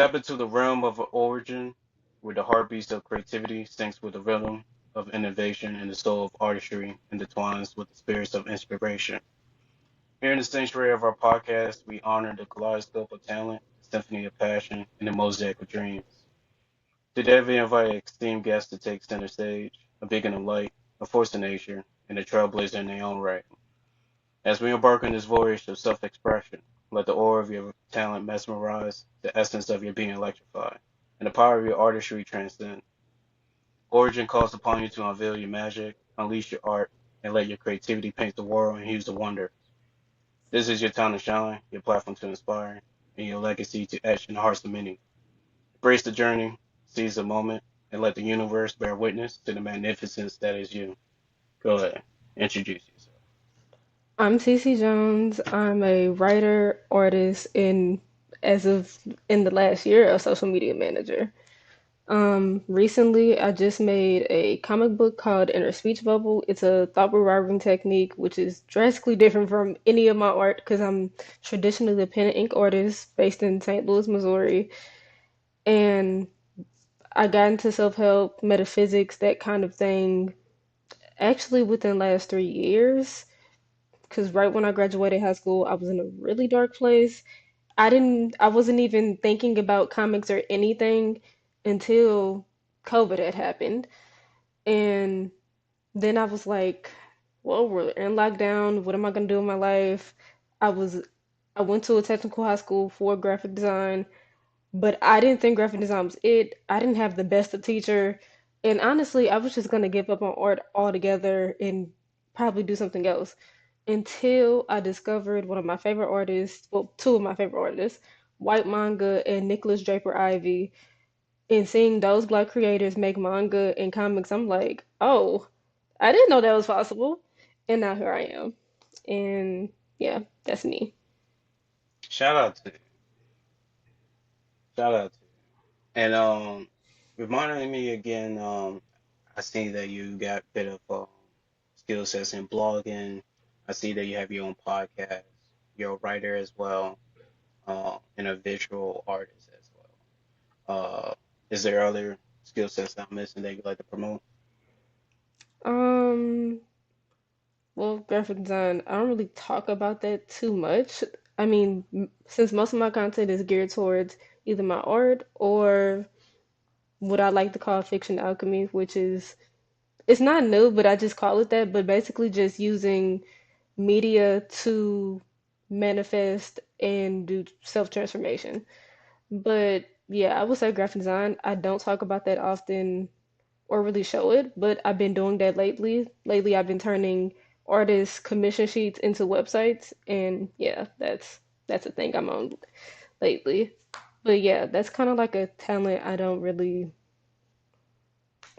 Step into the realm of origin, where the heartbeats of creativity syncs with the rhythm of innovation and the soul of artistry intertwines with the spirits of inspiration. Here in the sanctuary of our podcast, we honor the kaleidoscope of talent, the symphony of passion, and the mosaic of dreams. Today, we invite esteemed guests to take center stage, a beacon of light, a force of nature, and a trailblazer in their own right. As we embark on this voyage of self-expression, let the aura of your talent mesmerize, the essence of your being electrify, and the power of your artistry transcend. Origin calls upon you to unveil your magic, unleash your art, and let your creativity paint the world and hues the wonder. This is your time to shine, your platform to inspire, and your legacy to etch in the hearts of many. Embrace the journey, seize the moment, and let the universe bear witness to the magnificence that is you. Go ahead, introduce yourself. I'm CeeCee Jones. I'm a writer, artist, and as of in the last year, a social media manager. Recently, I just made a comic book called Inner Speech Bubble. It's a thought rewiring technique, which is drastically different from any of my art because I'm traditionally a pen and ink artist based in St. Louis, Missouri. And I got into self-help, metaphysics, that kind of thing, actually within the last 3 years. Because right when I graduated high school, I was in a really dark place. I wasn't even thinking about comics or anything until COVID had happened. And then I was like, well, we're in lockdown. What am I gonna do in my life? I was I went to a technical high school for graphic design, but I didn't think graphic design was it. I didn't have the best of teacher. And honestly, I was just gonna give up on art altogether and probably do something else until I discovered one of my favorite artists, well, two of my favorite artists, White Manga and Nicholas Draper Ivy. And seeing those black creators make manga and comics, I'm like, oh, I didn't know that was possible. And now here I am. And yeah, that's me. Shout out to you. Shout out to you. And reminding me again, I see that you got a bit of skill sets in blogging. I see that you have your own podcast. You're a writer as well, and a visual artist as well. Is there other skill sets that I'm missing that you'd like to promote? Um, well, graphic design, I don't really talk about that too much. I mean, since most of my content is geared towards either my art or what I like to call fiction alchemy, which is it's not new, but I just call it that, but basically just using media to manifest and do self-transformation. But yeah, I would say graphic design. I don't talk about that often or really show it, but I've been doing that lately. Lately, I've been turning artists' commission sheets into websites, and yeah, that's a thing I'm on lately. But yeah, that's kind of like a talent I don't really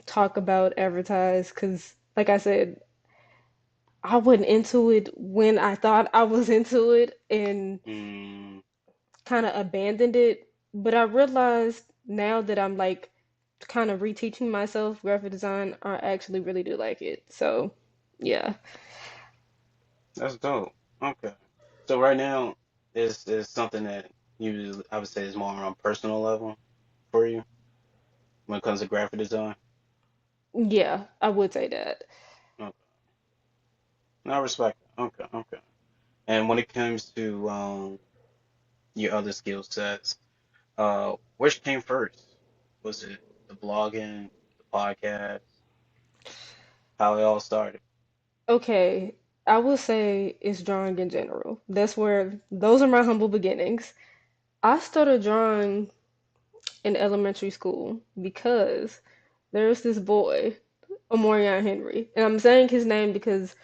talk about, advertise, because like I said, I wasn't into it when I thought I was into it and Mm, kind of abandoned it. But I realized now that I'm like kind of reteaching myself graphic design, I actually really do like it. So, yeah. that's dope. Okay. So right now is something that you I would say is more on a personal level for you when it comes to graphic design. Yeah, I would say that. Okay. No, I respect that. Okay, okay. And when it comes to your other skill sets, which came first? Was it the blogging, the podcast, how it all started? Okay, I would say it's drawing in general. Those are my humble beginnings. I started drawing in elementary school because there's this boy, Omarion Henry, and I'm saying his name because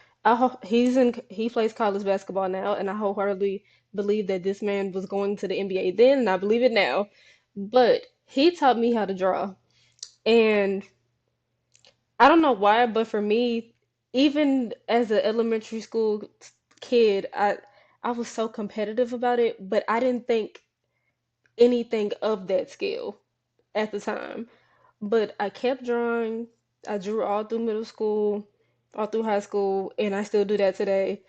he plays college basketball now, and I wholeheartedly believe that this man was going to the NBA then, and I believe it now. But he taught me how to draw, and I don't know why, but for me, even as an elementary school kid, I was so competitive about it, but I didn't think anything of that skill at the time. But I kept drawing. I drew all through middle school, all through high school, and I still do that today.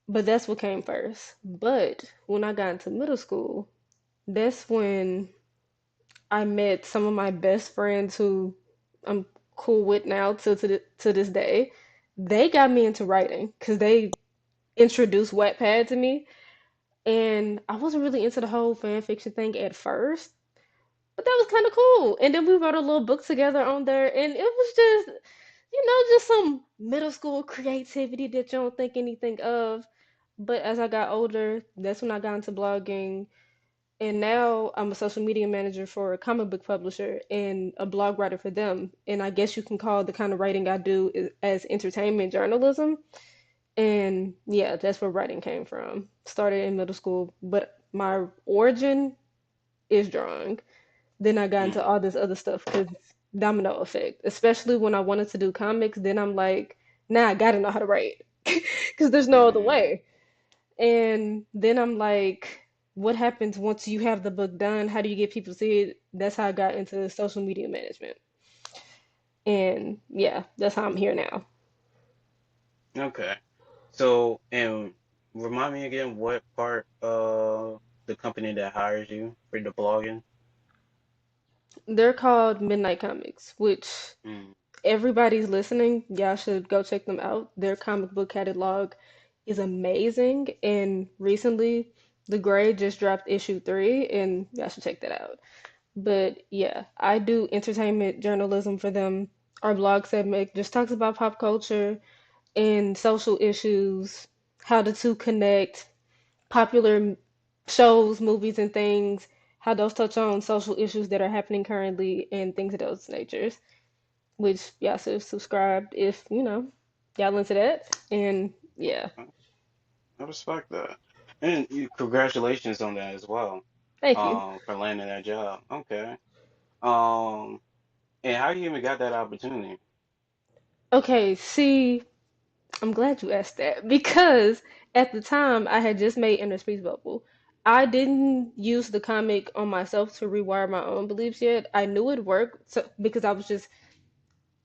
But that's what came first. But when I got into middle school, that's when I met some of my best friends who I'm cool with now to this day. They got me into writing because they introduced Wattpad to me, and I wasn't really into the whole fan fiction thing at first, but that was kind of cool. And then we wrote a little book together on there, and it was just, just some middle school creativity that you don't think anything of. But as I got older, that's when I got into blogging. And now I'm a social media manager for a comic book publisher and a blog writer for them. And I guess you can call the kind of writing I do as entertainment journalism. And yeah, that's where writing came from. Started in middle school, but my origin is drawing. Then I got into Mm, all this other stuff because domino effect, especially when I wanted to do comics. Then I'm like, nah, I gotta know how to write because there's no other mm, way. And then I'm like, what happens once you have the book done? How do you get people to see it? That's how I got into social media management. And yeah, that's how I'm here now. okay. So, and remind me again what part of the company that hires you for the blogging? They're called Midnight Comics, which Mm, everybody's listening. Y'all should go check them out. Their comic book catalog is amazing. And recently, The Grey just dropped issue 3, and y'all should check that out. But yeah, I do entertainment journalism for them. Our blog segment just talks about pop culture and social issues, how the two connect, popular shows, movies, and things, how those touch on social issues that are happening currently, and things of those natures. Which y'all should subscribe if y'all into that. And yeah, I I respect that. And congratulations on that as well, thank you. for landing that job. Okay. Um, and how you even got that opportunity? Okay, see, I'm glad you asked that because at the time I had just made Inner Speech Bubble. I didn't use the comic on myself to rewire my own beliefs yet. I knew it worked because I was just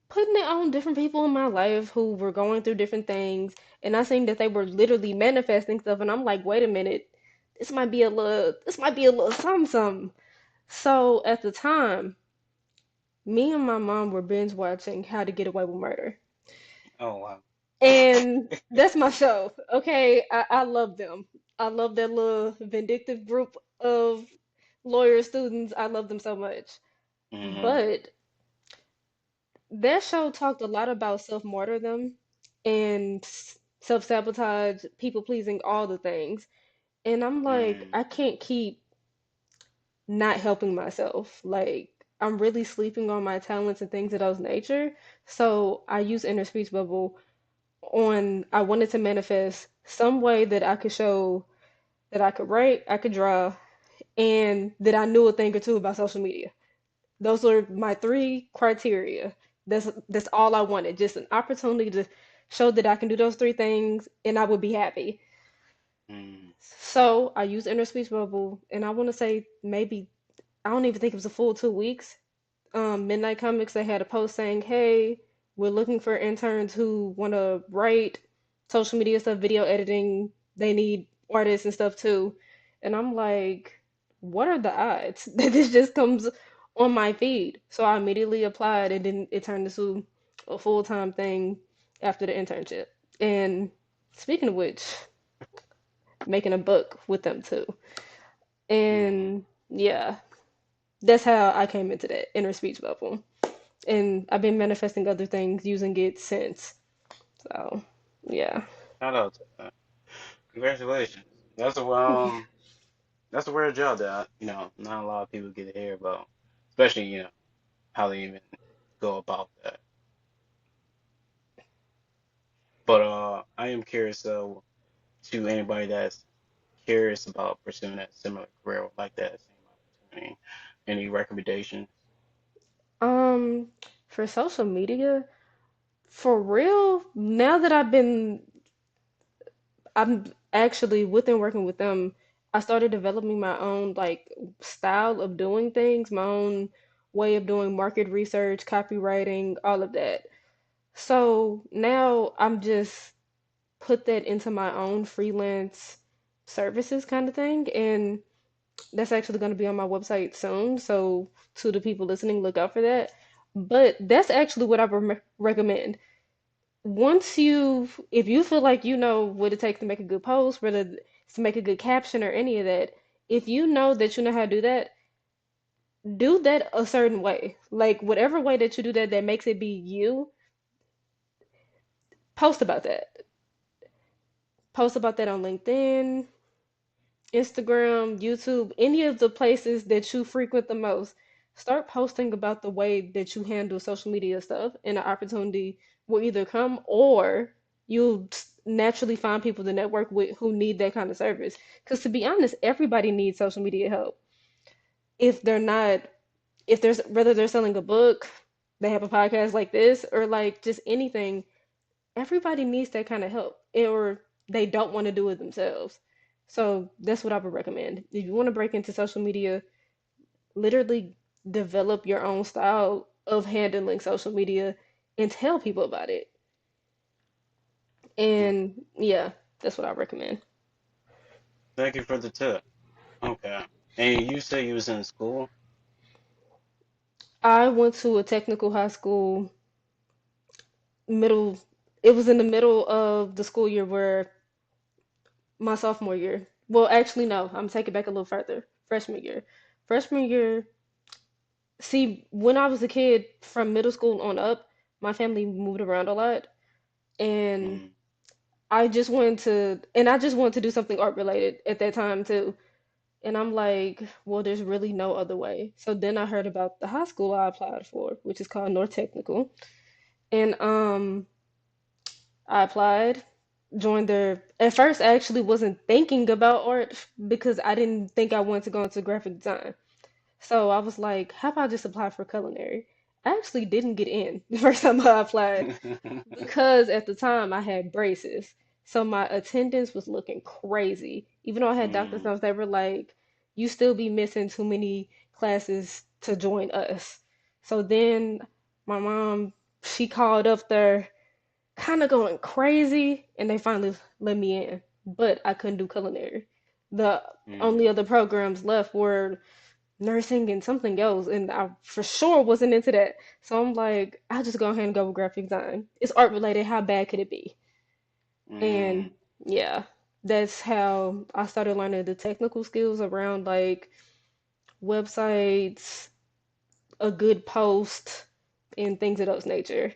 putting it on different people in my life who were going through different things, and I seen that they were literally manifesting stuff, and I'm like, wait a minute, this might be a little something, something. So at the time, me and my mom were binge watching How to Get Away with Murder. Oh wow. And that's my show. Okay, I love them. I love that little vindictive group of lawyer students. I love them so much. Mm-hmm. But that show talked a lot about self-martyrdom and self-sabotage, people pleasing, all the things. And I'm like, Mm, I can't keep not helping myself. Like, I'm really sleeping on my talents and things of those nature. So I use Inner Speech Bubble on I wanted to manifest some way that I could show that I could write, I could draw, and that I knew a thing or two about social media. Those are my three criteria. That's all I wanted. Just an opportunity to show that I can do those three things and I would be happy. mm, So I used Inner Speech Bubble and I want to say maybe I don't even think it was a full 2 weeks. Midnight Comics, they had a post saying, "Hey, we're looking for interns who want to write social media stuff, video editing. They need artists and stuff too." And I'm like, "What are the odds that this just comes on my feed?" So I immediately applied, and then it turned into a full-time thing after the internship. And speaking of which, making a book with them too. mm. And yeah, that's how I came into that inner speech bubble. And I've been manifesting other things using it since. So, yeah. Shout out to that. Congratulations. That's a rare job that not a lot of people get to hear about, especially how they even go about that. But I am curious to anybody that's curious about pursuing that similar career or like that same opportunity. Any recommendations? Um, for social media, for real, now that I'm actually within working with them, I started developing my own like style of doing things, my own way of doing market research, copywriting, all of that. So now I'm just put that into my own freelance services kind of thing. And That's actually going to be on my website soon. So, to the people listening, look out for that. But that's actually what I recommend. If you feel like you know what it takes to make a good post, whether it's to make a good caption or any of that, if you know that you know how to do that a certain way. Like, whatever way that you do that that makes it be you, post about that. Post about that on LinkedIn, Instagram, YouTube, any of the places that you frequent the most. Start posting about the way that you handle social media stuff, and an opportunity will either come or you'll naturally find people to network with who need that kind of service. Because to be honest, everybody needs social media help. If they're not, if there's whether they're selling a book, they have a podcast like this, or like just anything, everybody needs that kind of help, or they don't want to do it themselves. So that's what I would recommend. If you want to break into social media, literally develop your own style of handling social media and tell people about it. Mm. And yeah, that's what I recommend. Thank you for the tip. Okay. And you say you was in school? I went to a technical high school middle, it was in the middle of the school year where my sophomore year. Well, actually, no, I'm taking it back a little further. Freshman year. Freshman year, see, when I was a kid from middle school on up, my family moved around a lot, and Mm. I just wanted to do something art related at that time too. And I'm like, well, there's really no other way. So then I heard about the high school I applied for, which is called North Technical, and I applied, joined their. At first, I actually wasn't thinking about art because I didn't think I wanted to go into graphic design. So I was like, how about I just apply for culinary? I actually didn't get in the first time I applied because at the time I had braces. So my attendance was looking crazy. Even though I had doctor's Mm. notes, they were like, you still be missing too many classes to join us. So then my mom, she called up there kind of going crazy, and they finally let me in. But I couldn't do culinary. The Mm. only other programs left were nursing and something else, and I for sure wasn't into that. So I'm like, I'll just go ahead and go with graphic design. It's art related. How bad could it be? And Mm. yeah, that's how I started learning the technical skills around like websites, a good post, and things of those nature.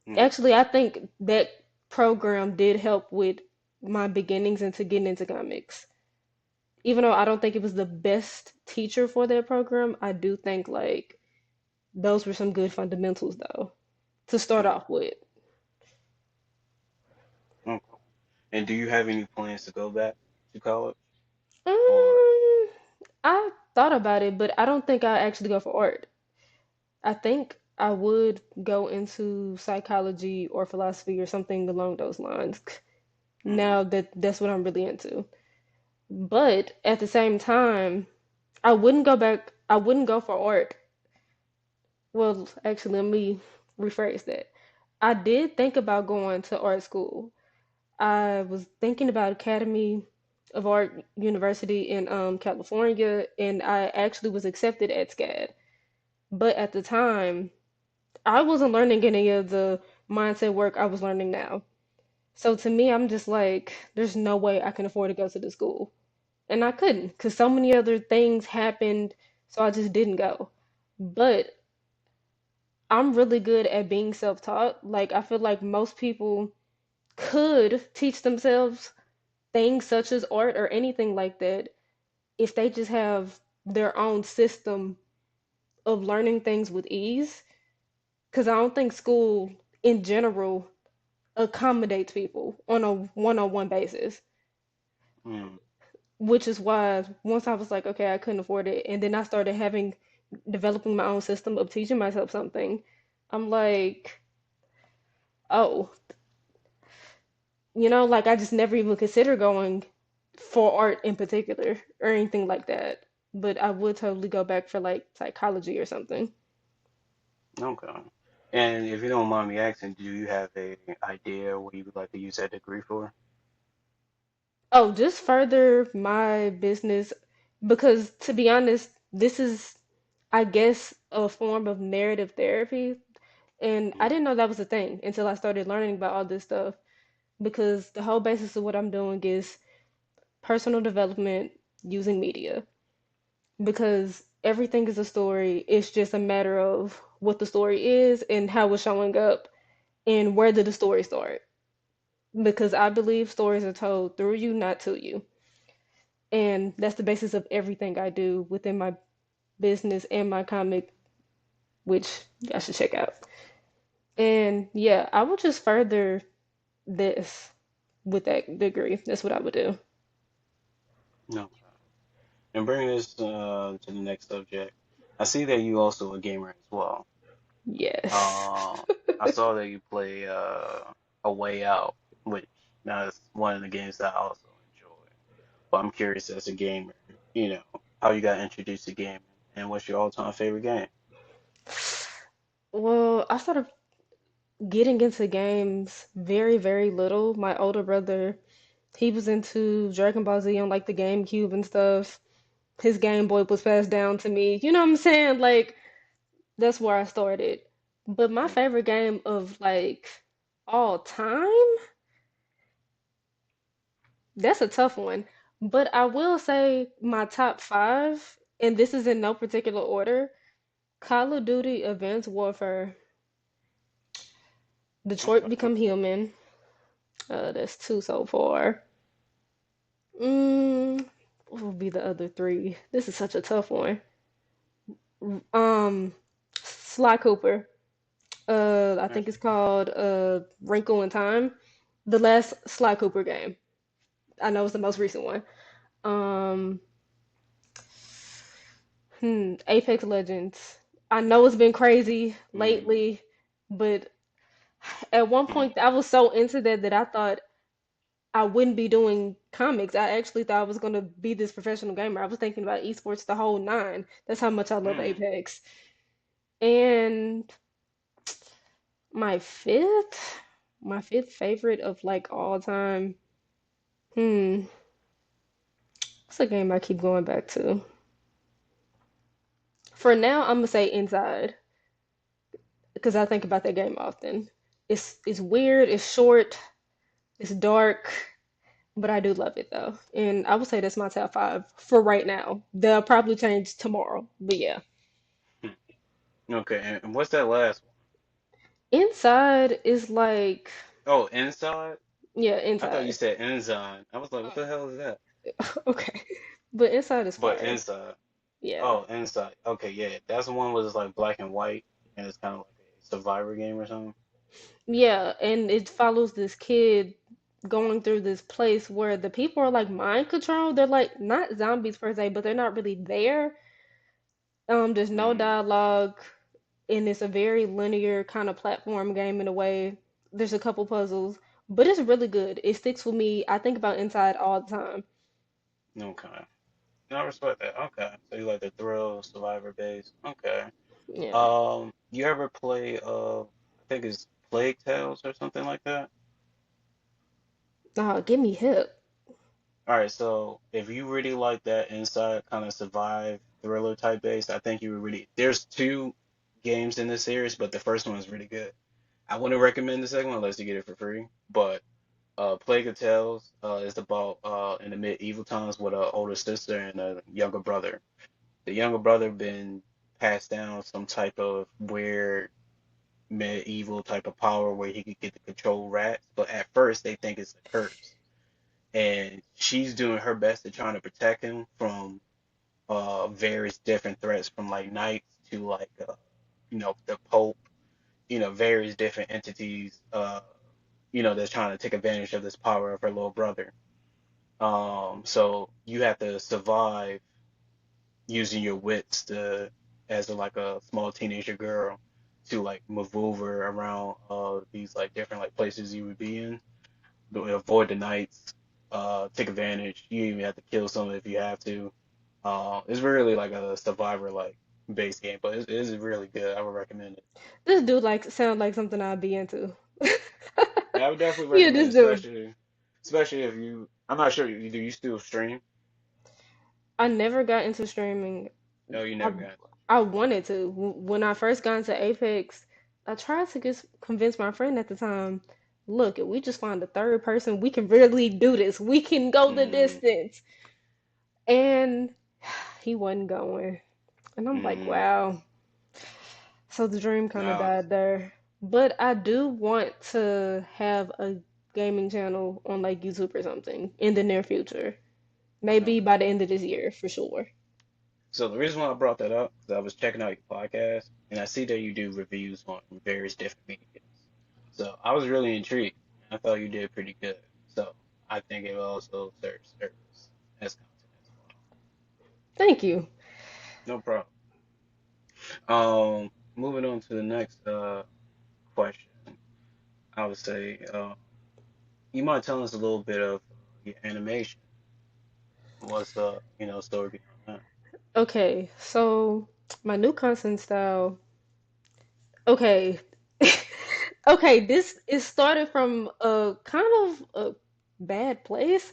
Mm. Actually, I think that program did help with my beginnings into getting into comics. Even though I don't think it was the best teacher for that program, I do think like those were some good fundamentals though to start Mm. off with. Okay. And do you have any plans to go back to college? Or Um, I thought about it, but I don't think I actually go for art. I think I would go into psychology or philosophy or something along those lines. mm. Now that that's what I'm really into. But at the same time, I wouldn't go back. I wouldn't go for art. Well, actually, let me rephrase that. I did think about going to art school. I was thinking about Academy of Art University in California, and I actually was accepted at SCAD. But at the time, I wasn't learning any of the mindset work I was learning now. So to me, I'm just like, there's no way I can afford to go to the school. And I couldn't because so many other things happened, so I just didn't go. But I'm really good at being self-taught. Like, I feel like most people could teach themselves things such as art or anything like that if they just have their own system of learning things with ease. Because I don't think school in general accommodates people on a one-on-one basis, Mm. which is why once I was like, okay, I couldn't afford it, and then I started developing my own system of teaching myself something. I'm like, oh, like I just never even considered going for art in particular or anything like that. But I would totally go back for like psychology or something. Okay. And if you don't mind me asking, do you have a idea what you would like to use that degree for? Oh, just further my business Because to be honest, this is, I guess, a form of narrative therapy. And I Mm, didn't know that was a thing until I started learning about all this stuff. Because the whole basis of what I'm doing is personal development using media. Because everything is a story, it's just a matter of what the story is and how it's showing up and where did the story start. Because I believe stories are told through you, not to you. And that's the basis of everything I do within my business and my comic, which I should check out. And yeah, I will just further this with that degree. That's what I would do. no. And bringing this to the next subject, I see that you also a gamer as well. Yes. Uh, I saw that you play A Way Out, which now is one of the games that I also enjoy. But I'm curious as a gamer, you know, how you got introduced to gaming and what's your all-time favorite game? Well, I started getting into games very, very little. My older brother, he was into Dragon Ball Z on like the GameCube and stuff. His Game Boy was passed down to me. You know what I'm saying? Like that's where I started. But my Okay. favorite game of like all time, that's a tough one. But I will say my top five, and this is in no particular order: Call of Duty, Advanced Warfare, Detroit Okay. Become Okay. Human. That's two so far. Mm, what would be the other three? This is such a tough one. Um, Sly Cooper. I think it's called Wrinkle in Time. The last Sly Cooper game. I know it's the most recent one. Um, Apex Legends. I know it's been crazy Mm, lately, but at one mm, point I was so into that I thought I wouldn't be doing comics. I actually thought I was gonna be this professional gamer. I was thinking about esports the whole nine. That's how much I love mm. Apex. And my fifth favorite of like all time. Hmm, what's a game I keep going back to? For now, I'm gonna say Inside because I think about that game often. It's weird, it's short, it's dark, but I do love it though. And I would say that's my top five for right now. They'll probably change tomorrow, but yeah. Hmm. Okay. And what's that last one? Inside is like, Oh, Inside? yeah, I thought you Inside. said Enzyme. I was like, what the hell is that? Okay, but Inside is But fire. Inside. Yeah. Oh, Inside. Okay, yeah. That's the one was like black and white and it's kind of like a survivor game or something. Yeah, and it follows this kid going through this place where the people are like mind controlled. They're like not zombies per se, but they're not really there. There's no Mm, dialogue, and it's a very linear kind of platform game in a way. There's a couple puzzles, but it's really good. It sticks with me. I think about Inside all the time. okay. No, I respect that. Okay. So you like the thrill, survivor base. Okay. Yeah. You ever play I think it's Plague Tales or something like that? Give me hip. All right, so if you really like that inside kind of survive thriller type base, I think you would really. There's two games in this series, but the first one is really good. I wouldn't recommend the second one unless you get it for free. But Plague of Tales is about in the medieval times with an older sister and a younger brother. The younger brother been passed down some type of weird medieval type of power where he could get to control rats, but at first they think it's a curse and she's doing her best to trying to protect him from various different threats from like knights to like the Pope, various different entities that's trying to take advantage of this power of her little brother. So you have to survive using your wits to as like a small teenager girl to like maneuver around these like different like places you would be in avoid the knights, take advantage. You even have to kill someone if you have to. It's really like a survivor like base game, but it is really good. I would recommend it. This dude like sound like something I'd be into. Yeah, I would definitely Yeah, recommend this it, dude. especially if you. I'm not sure you do. You still stream? I never got into streaming. No, you I never got. I wanted to. When I first got into Apex, I tried to just convince my friend at the time, look, if we just find a third person, we can really do this. We can go the Mm, distance. And he wasn't going. And I'm like, mm, wow. So the dream kind of no, died there. But I do want to have a gaming channel on like YouTube or something in the near future. Maybe okay. by the end of this year for sure. So the reason why I brought that up is I was checking out your podcast and I see that you do reviews on various different mediums. So I was really intrigued. I thought you did pretty good. So I think it will also serve service as content as well. Thank you. No problem. Moving on to the next question, I would say, you might tell us a little bit of your animation. What's the story behind Okay, so my new content style. Okay. Okay, this is started from a kind of a bad place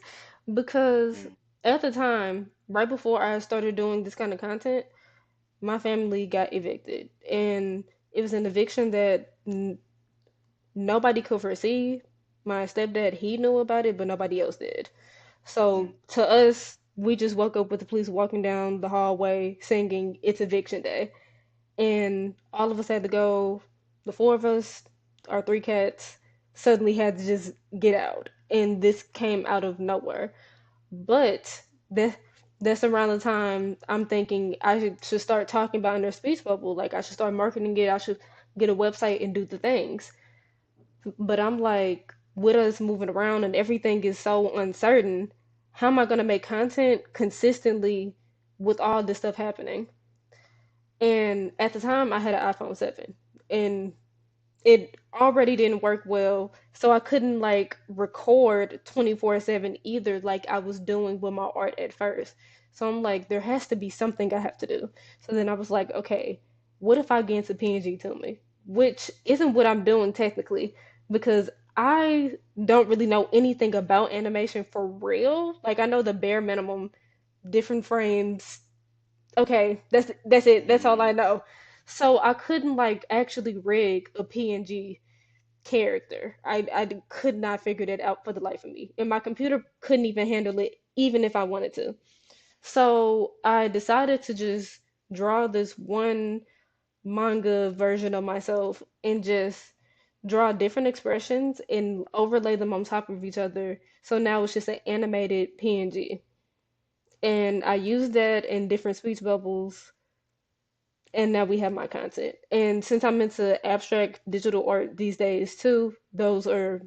because that? at the time, right before I started doing this kind of content, my family got evicted. And it was an eviction that nobody could foresee. My stepdad, he knew about it, but nobody else did. Mm, So to us, we just woke up with the police walking down the hallway singing, "It's eviction day." And all of us had to go, the four of us, our three cats, suddenly had to just get out. And this came out of nowhere. But that's around the time I'm thinking I should start talking about Inner Speech Bubble. Like I should start marketing it. I should get a website and do the things. But I'm like, with us moving around and everything is so uncertain, how am I going to make content consistently with all this stuff happening? And at the time, I had an iPhone 7, and it already didn't work well, so I couldn't like record 24/7 either, like I was doing with my art at first. So I'm like, there has to be something I have to do. So then I was like, okay, what if I get into PNG to me? Which isn't what I'm doing technically, because I don't really know anything about animation for real. Like I know the bare minimum, different frames, okay, that's it. That's all I mm, know. So I couldn't like actually rig a PNG character. I could not figure that out for the life of me. And my computer couldn't even handle it even if I wanted to. So I decided to just draw this one manga version of myself and just draw different expressions and overlay them on top of each other. So now it's just an animated PNG. And I use that in different speech bubbles, and now we have my content. And since I'm into abstract digital art these days too, those are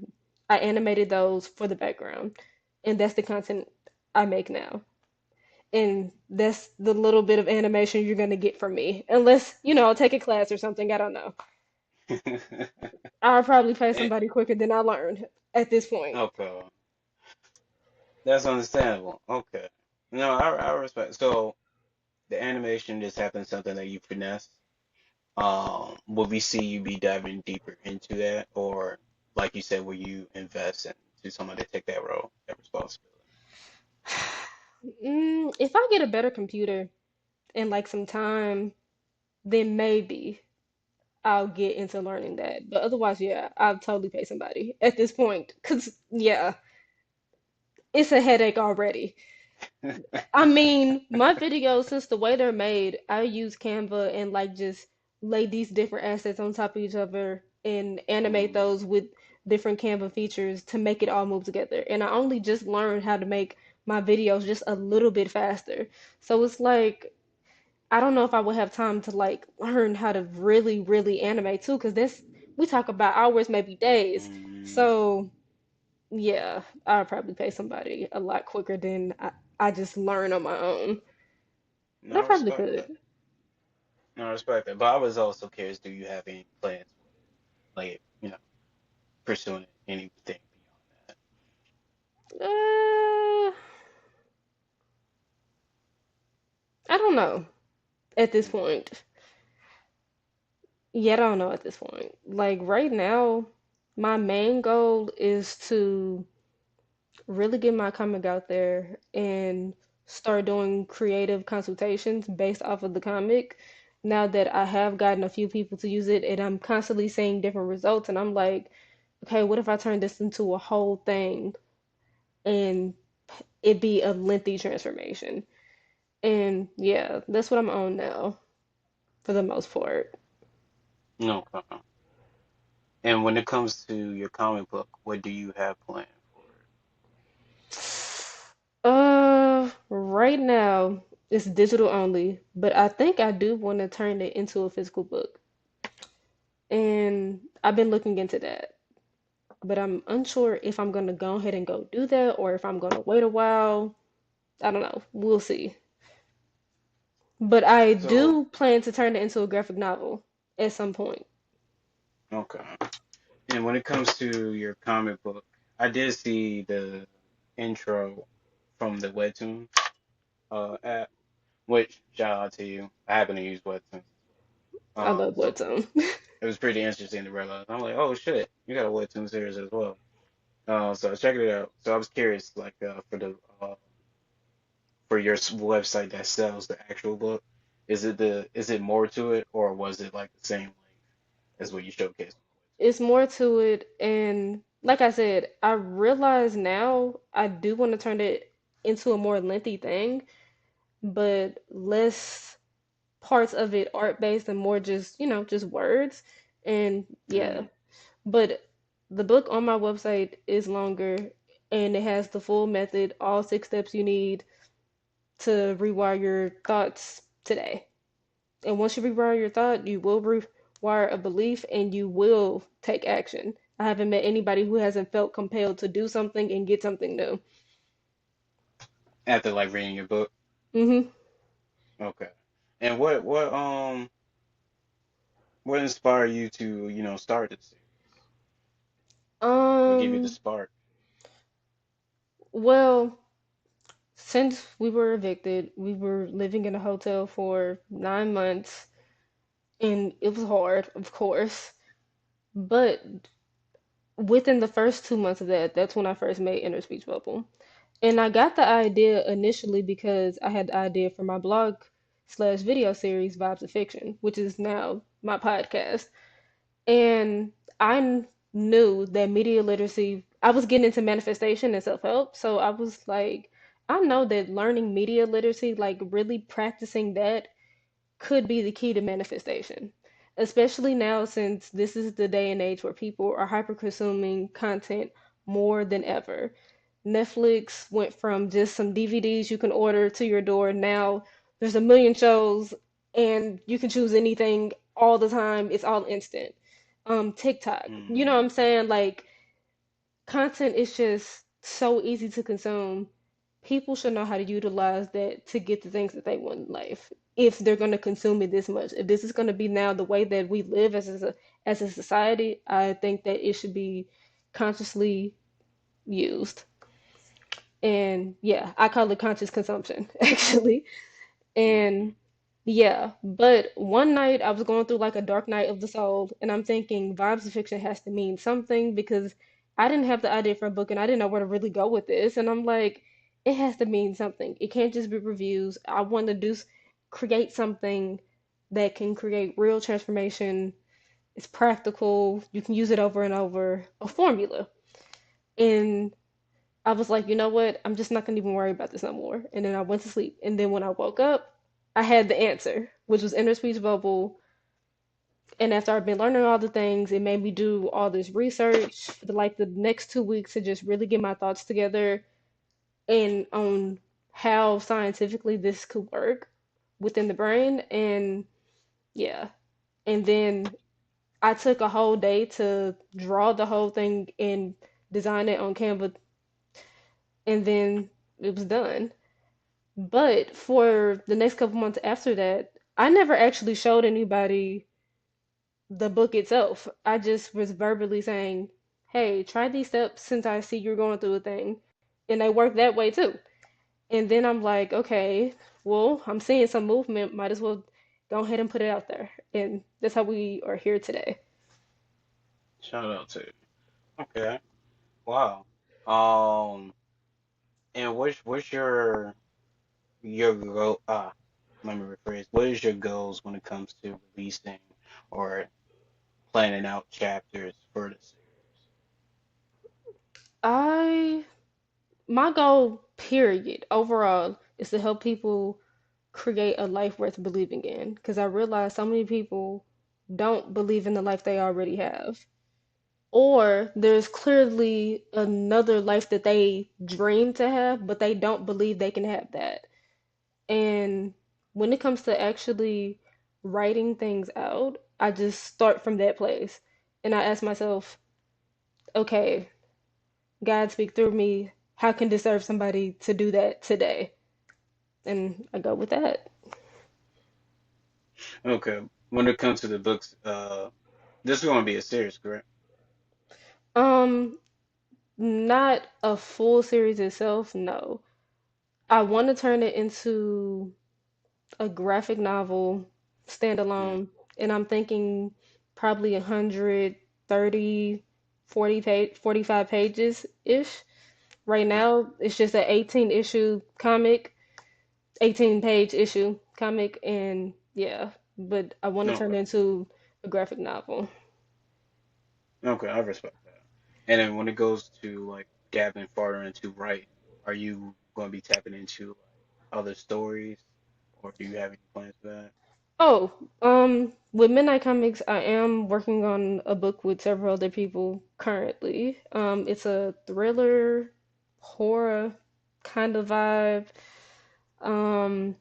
I animated those for the background, and that's the content I make now. And that's the little bit of animation you're gonna get from me, unless I'll take a class or something. I don't know. mm. I'll probably pay Eh, somebody quicker than I learned at this point. okay, that's understandable. Okay, no, I respect. So the animation just happened something that you finesse. Will we see you be diving deeper into that, or like you said, will you invest into somebody to take that role, that responsibility? If I get a better computer and like some time, then maybe I'll get into learning that. But otherwise, yeah, I'll totally pay somebody at this point. Cause yeah, it's a headache already. I mean, my videos, since the way they're made, I use Canva and like just lay these different assets on top of each other and animate Mm, those with different Canva features to make it all move together. And I only just learned how to make my videos just a little bit faster. So it's like I don't know if I would have time to like learn how to really, really animate too, because this we talk about hours, maybe days. mm, So yeah, I'll probably pay somebody a lot quicker than I just learn on my own. no, But I I probably respect that. could. No, I respect that. But I was also curious, do you have any plans with it? Like, pursuing anything beyond Uh, I don't know at this that? point. Yeah, I don't know at this point. Like right now, my main goal is to really get my comic out there and start doing creative consultations based off of the comic. Now that I have gotten a few people to use it and I'm constantly seeing different results, and I'm like, okay, what if I turn this into a whole thing and it be a lengthy transformation? And yeah, that's what I'm on now for the most part. Okay. And when it comes to your comic book, what do you have planned for Right now it's digital only, but I think I do want to turn it into a physical book. And I've been looking into that, but I'm unsure if I'm gonna go ahead and go do that or if I'm gonna wait a while. I don't know. We'll see. But I it? So, do plan to turn it into a graphic novel at some point. okay. And when it comes to your comic book, I did see the intro from the Webtoon app, which shout out to you. I happen to use Webtoons as well. I love So webtoon. it was pretty interesting to realize. I'm like, oh shit, you got a Webtoon series as well. So I was checking it out. So I was curious, like, for your website that sells the actual book, is it more to it, or was it like the same length as what you showcased on It's more to it, and like I said, I realize now I do want to turn it into a more lengthy thing, but less parts of it art based and more just, just words. And the yeah, Webtoon? but the book on my website is longer and it has the full method, all 6 steps you need to rewire your thoughts today. And once you rewire your thought, you will rewire a belief and you will take action. I haven't met anybody who hasn't felt compelled to do something and get something new. After like reading your book? hmm Okay. And what inspired you to, start this series? What gave you the Um, spark? well, since we were evicted, we were living in a hotel for 9 months, and it was hard, of course. But within the first 2 months of that, that's when I first made Inner Speech Bubble. And I got the idea initially because I had the idea for my blog slash video series, Vibes of Fiction, which is now my podcast. And I knew that media literacy, I was getting into manifestation and self help. So I was like, I know that learning media literacy, like really practicing that, could be the key to manifestation, especially now since this is the day and age where people are hyper consuming content more than ever. Netflix went from just some DVDs you can order to your door. Now there's a million shows and you can choose anything all the time. It's all instant. TikTok, you know Mm, what I'm saying? Like content is just so easy to consume. People should know how to utilize that to get the things that they want in life. If they're going to consume it this much, if this is going to be now the way that we live as a society, I think that it should be consciously used. And yeah, I call it conscious consumption, actually. mm, And yeah, but one night I was going through like a dark night of the soul, and I'm thinking vibes of fiction has to mean something because I didn't have the idea for a book and I didn't know where to really go with this. And I'm like, it has to mean something. It can't just be reviews. I want to create something that can create real transformation. It's practical. You can use it over and over, a formula. And I was like, you know what? I'm just not gonna even worry about this no more. And then I went to sleep. And then when I woke up, I had the answer, which was inner speech bubble. And after I've been learning all the things, it made me do all this research for like the next 2 weeks to just really get my thoughts together and on how scientifically this could work within the brain. And yeah. And then I took a whole day to draw the whole thing and design it on Canva, and then it was done. But for the next couple months after that, I never actually showed anybody the book itself. I just was verbally saying, hey, try these steps since I see you're going through a thing. And they work that way too. And then I'm like, okay, well, I'm seeing some movement. Might as well go ahead and put it out there. And that's how we are here today. shout out to you. Okay. Wow. Um, and what's your your goal? Let me rephrase. What is your goals when it comes to releasing or planning out chapters for the series? I My goal, period, overall, is to help people create a life worth believing in. Because I realize so many people don't believe in the life they already have. Or there's clearly another life that they dream to have, but they don't believe they can have that. And when it comes to actually writing things out, I just start from that place. And I ask myself, okay, God speak through me. How can this serve somebody to do that today? And I go with that. Okay. When it comes to the books, this is going to be a series, correct? Um, Not a full series itself, no. I want to turn it into a graphic novel, Mm, standalone, and I'm thinking probably 130, 45 pages ish. Right mm, now, it's just an 18 issue comic, 18-page issue comic, and yeah, but I want to turn okay. it into a graphic novel. Okay, I respect that. And then when it goes to like dabbing farther into writing, are you going to be tapping into like other stories, or do you have any plans for that? Oh, with Midnight Comics, I am working on a book with several other people currently. It's a thriller, horror kind of vibe. Um,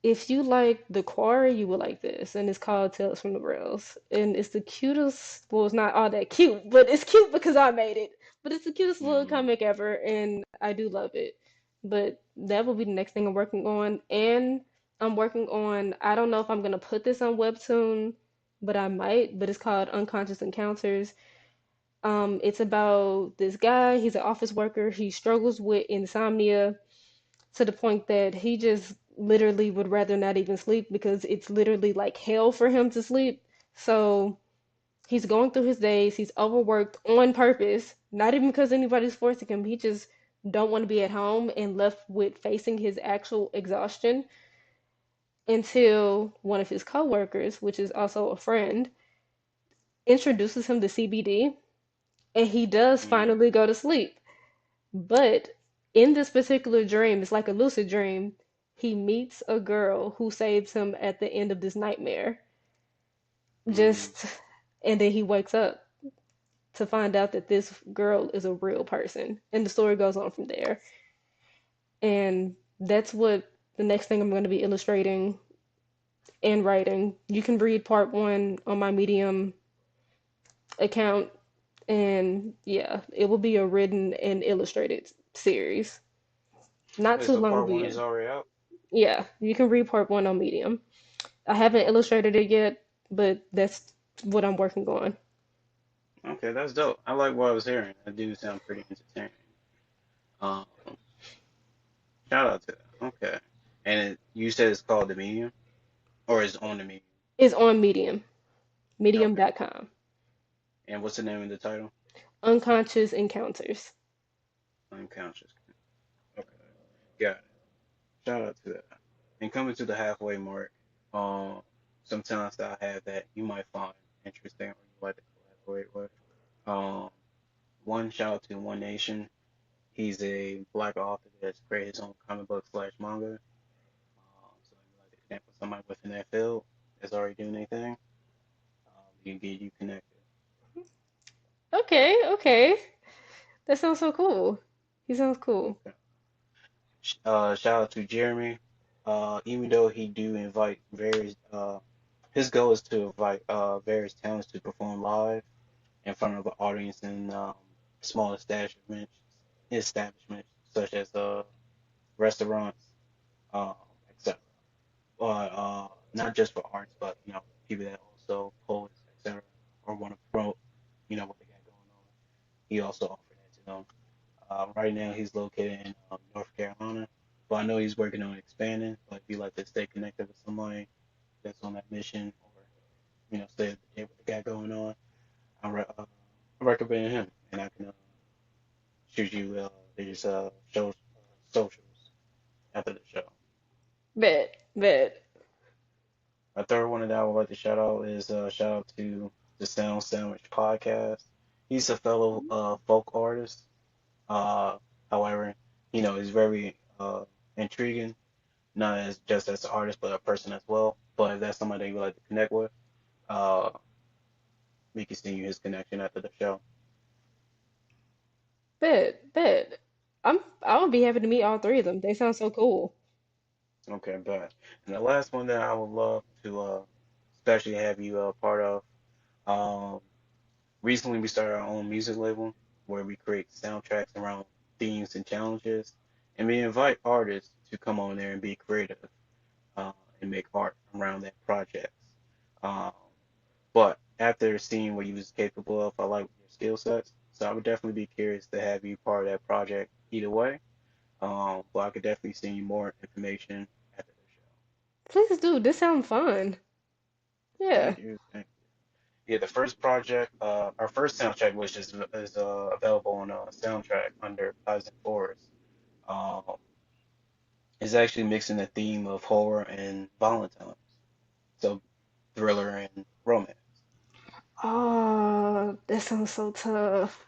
if you like The Quarry, you will like this, and it's called Tales from the Rails. And it's the cutest, well, it's not all that cute, but it's cute because I made it. But it's the cutest little Mm, comic ever, and I do love it. But that will be the next thing I'm working on. And I'm working on, I don't know if I'm gonna put this on Webtoon, but I might, but it's called Unconscious Encounters. It's about this guy, he's an office worker, he struggles with insomnia to the point that he just literally would rather not even sleep because it's literally like hell for him to sleep. So he's going through his days, he's overworked on purpose, not even because anybody's forcing him. He just don't want to be at home and left with facing his actual exhaustion until one of his coworkers, which is also a friend, introduces him to CBD and he does mm, finally go to sleep. But in this particular dream, it's like a lucid dream, he meets a girl who saves him at the end of this nightmare. mm. Just, and then he wakes up to find out that this girl is a real person. And the story goes on from there. And that's what the next thing I'm going to be illustrating and writing. You can read part one on my Medium account. And yeah, it will be a written and illustrated series. Not Wait, too so long, part but one yeah. is already out? Yeah, you can read part one on Medium. I haven't illustrated it yet, but that's what I'm working on. Okay, that's dope. I like what I was hearing. That do sound pretty entertaining. Um, Shout out to that. Okay. And you said it's called the Medium, or it's on the Medium. It's on Medium, Okay. medium.com. And what's the name of the title? Unconscious Encounters. Unconscious. Okay. Got it. Shout out to that. And coming to the halfway mark, um, sometimes I have that you might find interesting or you like to collaborate with. Um, One shout out to One Nation. He's a black author that's created his own comic book slash manga. So if you like to connect with somebody within that field that's already doing anything, we can get you connected. Okay, okay. That sounds so cool. He sounds cool. Okay. Shout out to Jeremy. Even though he do invite various, his goal is to invite various talents to perform live in front of an audience in small establishments such as restaurants, um, etc. But not just for arts, but people that also poets, etc. or want to promote, what they got going on. He also offered that to them. Right now, he's located in North Carolina, but I know he's working on expanding. But if you like to stay connected with somebody that's on that mission, or stay up to date what they got going on, I recommend him, and I can shoot you his socials. after the show. Bet, bet. A third one that I would like to shout out is shout out to the Sound Sandwich podcast. He's a fellow folk artist. Uh, however, he's very intriguing, not as just as an artist, but a person as well. But if that's somebody you would like to connect with, uh, we can send you his connection after the show. Bet, bet. I would be happy to meet all three of them. They sound so cool. Okay, but and the last one that I would love to especially have you part of. Um, Recently we started our own music label where we create soundtracks around themes and challenges, and we invite artists to come on there and be creative uh, and make art around that project. Um, but after seeing what you was capable of, I like your skill sets, so I would definitely be curious to have you part of that project either way. But I could definitely send you more information after the show. Please do. This sounds fun. Yeah. Thank you. Thank you. Yeah, the first project, our first soundtrack, which is available on soundtrack under Pleasant Forest, um, is actually mixing the theme of horror and Valentine's, so thriller and romance. Oh, that sounds so tough.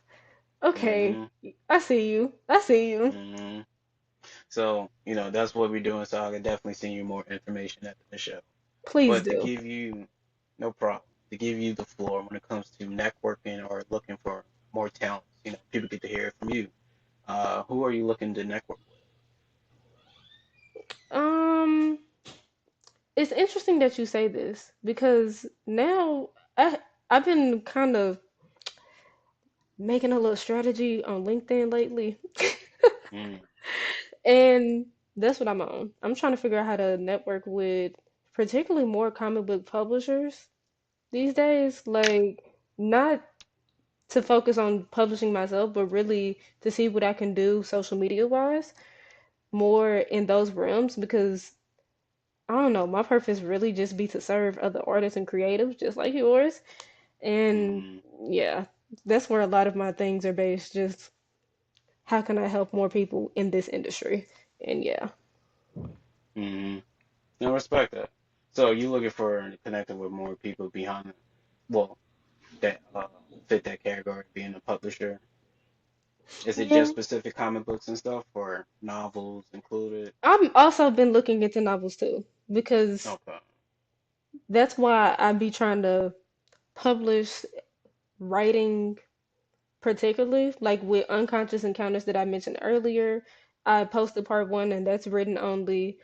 Okay. hmm I see you. I see you. hmm So, that's what we're doing. So I can definitely send you more information after the show. Please But to do. give you, no problem, to give you the floor when it comes to networking or looking for more talents, people get to hear it from you. Who are you looking to network with? Um, it's interesting that you say this because now I've been kind of making a little strategy on LinkedIn lately. Mm, And that's what I'm on. I'm trying to figure out how to network with particularly more comic book publishers these days. Like, not to focus on publishing myself, but really to see what I can do social media wise more in those realms because I don't know, my purpose really just be to serve other artists and creatives just like yours. And mm, yeah, that's where a lot of my things are based. Just how can I help more people in this industry? And yeah. mm. I respect that. So you looking for connecting with more people behind, well, that fit that category, being a publisher. Is it just Yeah. specific comic books and stuff, or novels included? I've also been looking into novels too because Okay. that's why I be trying to publish writing particularly like with unconscious encounters that I mentioned earlier. I posted part one and that's written only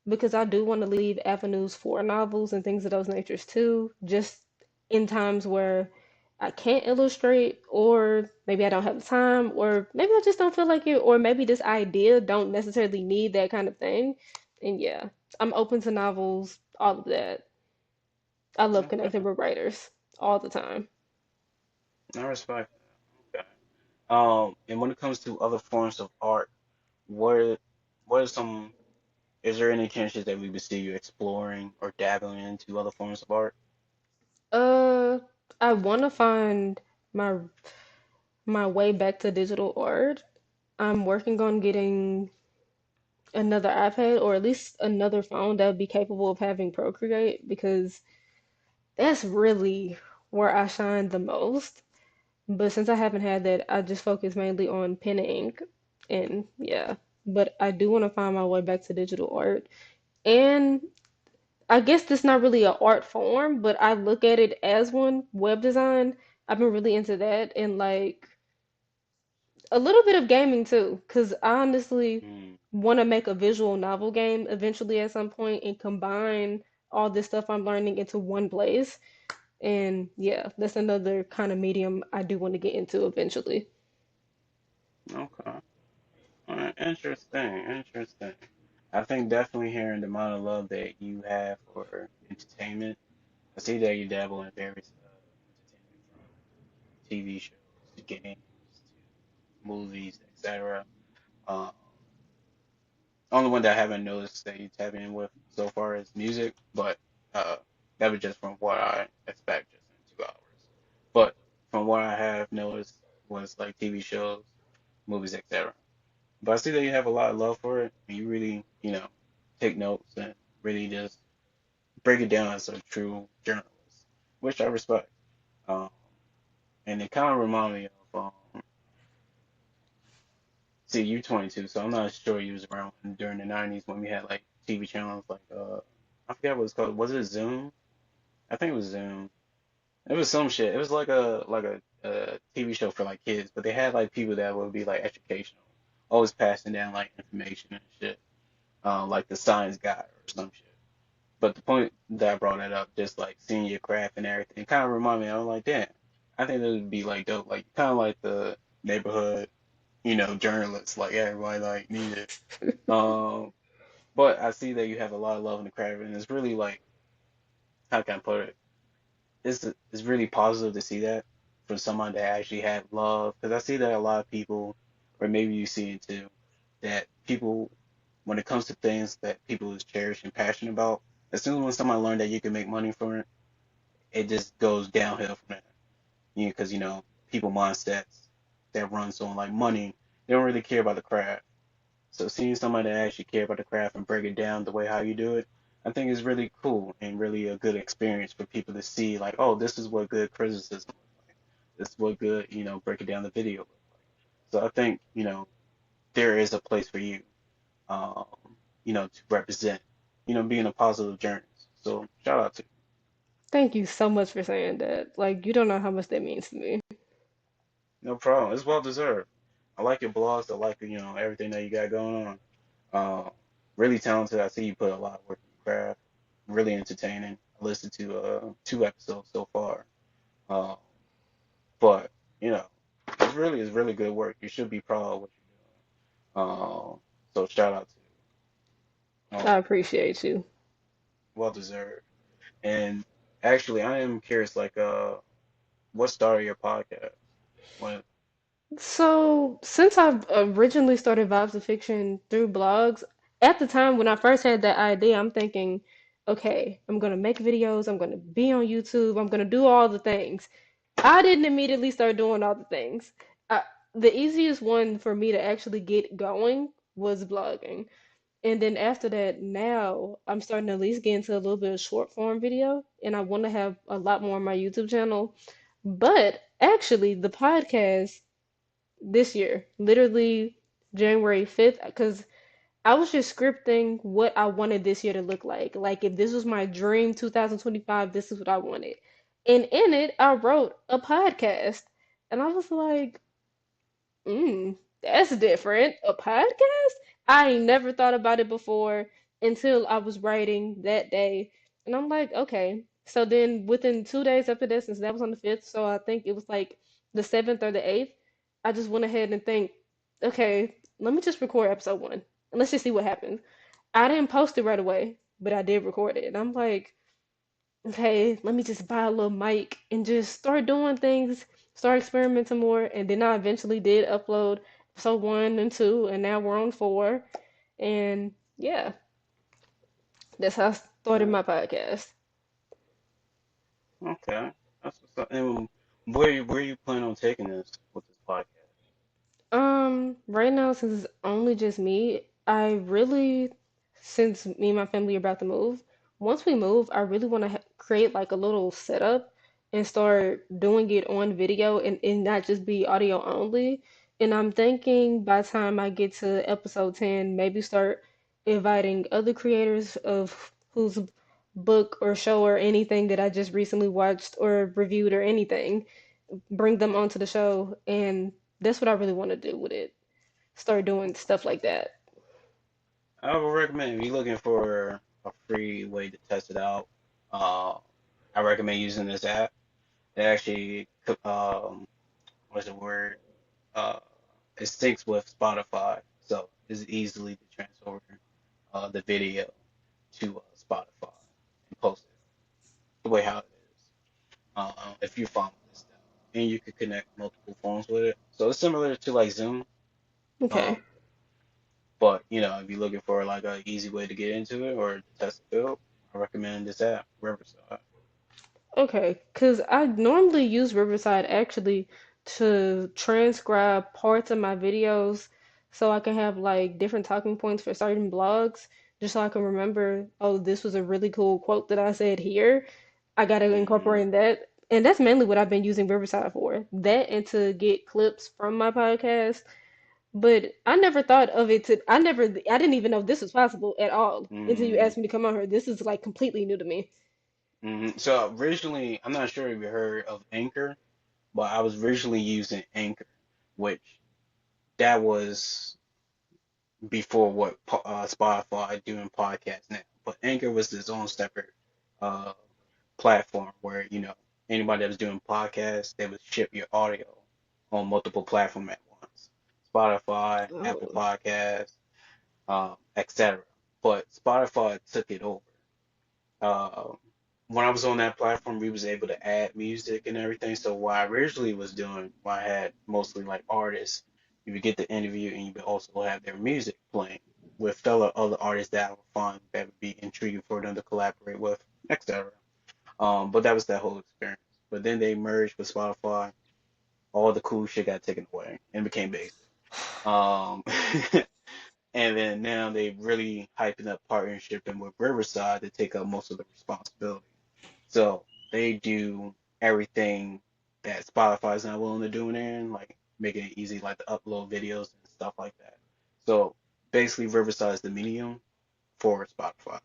because I do want to leave avenues for novels and things of those natures too, just in times where I can't illustrate or maybe I don't have the time or maybe I just don't feel like it or maybe this idea don't necessarily need that kind of thing. And yeah, I'm open to novels, all of that. I love connecting Okay. with writers all the time. I respect that. Okay. And when it comes to other forms of art, what what are some? Is there any chances that we would see you exploring or dabbling into other forms of art? Uh, I want to find my way back to digital art. I'm working on getting another iPad or at least another phone that would be capable of having Procreate because that's really where I shine the most. But since I haven't had that, I just focus mainly on pen and ink. And yeah, but I do want to find my way back to digital art. And I guess this not really an art form, but I look at it as one, web design. I've been really into that and like a little bit of gaming too, because I honestly Mm, want to make a visual novel game eventually at some point and combine all this stuff I'm learning into one place. And yeah, that's another kind of medium I do want to get into eventually. okay. Interesting. Interesting. I think definitely hearing the amount of love that you have for entertainment. I see that you dabble in various entertainment from TV shows to games to movies, etc. Um, only one that I haven't noticed that you tap in with so far is music, but uh, that was just from what I expect just in 2 hours. But from what I have noticed was like TV shows, movies, etc. But I see that you have a lot of love for it, and you really, take notes and really just break it down as a true journalist, which I respect. Um, and it kind of remind me of, see, you 22, so I'm not sure you was around during the 90s when we had like TV channels like, I forget what it's called. Was it Zoom? I think it was Zoom. It was some shit. It was like a TV show for like kids, but they had like people that would be like educational, always passing down like information and shit, like the science guy or some shit. But the point that I brought it up, just like seeing your craft and everything, kind of remind me. I'm like, damn, I think that would be like dope, like kind of like the neighborhood, journalists, like everybody like needed. Um, but I see that you have a lot of love in the craft, and it's really like, how can I put it? It's really positive to see that from someone that actually had love, because I see that a lot of people, or maybe you see it too, that people, when it comes to things that people is cherished and passionate about, as soon as when someone learn that you can make money from it, it just goes downhill from there. Because people mindsets that runs on like money, they don't really care about the craft. So seeing somebody that actually care about the craft and break it down the way how you do it, I think is really cool and really a good experience for people to see like, oh, this is what good criticism looks like. This is what good, breaking down the video looks like. So I think, there is a place for you, um, to represent, being a positive journalist. So shout out to you. Thank you so much for saying that. Like, you don't know how much that means to me. No problem. It's well deserved. I like your blogs. I like, everything that you got going on. Um, really talented. I see you put a lot of work in your craft. Really entertaining. I listened to 2 episodes so far. Um, but you know, it's really good work. You should be proud of what you're doing. So shout out to you. I appreciate you. Well deserved. And actually, I am curious, like, what started your podcast? When So, since I've originally started Vibes of Fiction through blogs, at the time when I first had that idea, I'm thinking, okay, I'm gonna make videos, I'm gonna be on YouTube, I'm gonna do all the things. I didn't immediately start doing all the things. I, the easiest one for me to actually get going was blogging. And then after that, now I'm starting to at least get into a little bit of short form video, and I want to have a lot more on my YouTube channel. But actually, the podcast this year, literally January 5th, because I was just scripting what I wanted this year to look like. Like, if this was my dream 2025, this is what I wanted. And in it, I wrote a podcast. And I was like, that's different. A podcast? I ain't never thought about it before until I was writing that day. And I'm like, okay. So then within 2 days after that, since that was on the 5th, so I think it was like the 7th or the 8th, I just went ahead and think, okay, let me just record episode one and let's just see what happens. I didn't post it right away, but I did record it. And I'm like, okay, let me just buy a little mic and just start doing things, start experimenting more. And then I eventually did upload episode one and two, and now we're on four. And yeah, that's how I started uh, my podcast. okay, that's what's up. And where you plan on taking this with this podcast? Right now, since it's only just me, I really, since me and my family are about to move, once we move, I really want to create like a little setup and start doing it on video and not just be audio only. And I'm thinking by the time I get to episode 10, maybe start inviting other creators of whose book or show or anything that I just recently watched or reviewed or anything, bring them onto the show, and that's what I really want to do with it. Start doing stuff like that. I would recommend if you're looking for a free way to test it out. Uh, I recommend using this app. It actually, what's the word? Uh, it syncs with Spotify, so it's easily to transfer the video to Spotify and post it the way how it is. If you follow this style, and you can connect multiple phones with it, so it's similar to like Zoom. Um, Okay. but if you're looking for like a easy way to get into it or to test the field, I recommend this app, Riverside. Okay. Because I normally use Riverside actually to transcribe parts of my videos so I can have like different talking points for certain blogs, just so I can remember, oh, this was a really cool quote that I said here. I gotta Hmm. incorporate that. And that's mainly what I've been using Riverside for. That and to get clips from my podcast. But I never thought of it to, I didn't even know this was possible at all until you Hmm. asked me to come on here. This is like completely new to me. Hmm. So originally, I'm not sure if you heard of Anchor, but I was originally using Anchor, which that was before what Spotify doing podcasts now. But Anchor was its own separate uh, platform where anybody that was doing podcasts, they would ship your audio on multiple platforms at once. Spotify, Apple Oh, Podcasts, etc. But Spotify took it over. Um, when I was on that platform, we was able to add music and everything. So what I originally was doing, what I had mostly like artists, you would get the interview and you would also have their music playing with fellow other artists that I would find that would be intriguing for them to collaborate with, etc. But that was that whole experience. But then they merged with Spotify. All the cool shit got taken away and became basic. Um, and then now they really hyping up partnership and with Riverside to take up most of the responsibility. So they do everything that Spotify's not willing to do in there, and like making it easy, like to upload videos and stuff like that. So basically, Riverside is the medium for Spotify.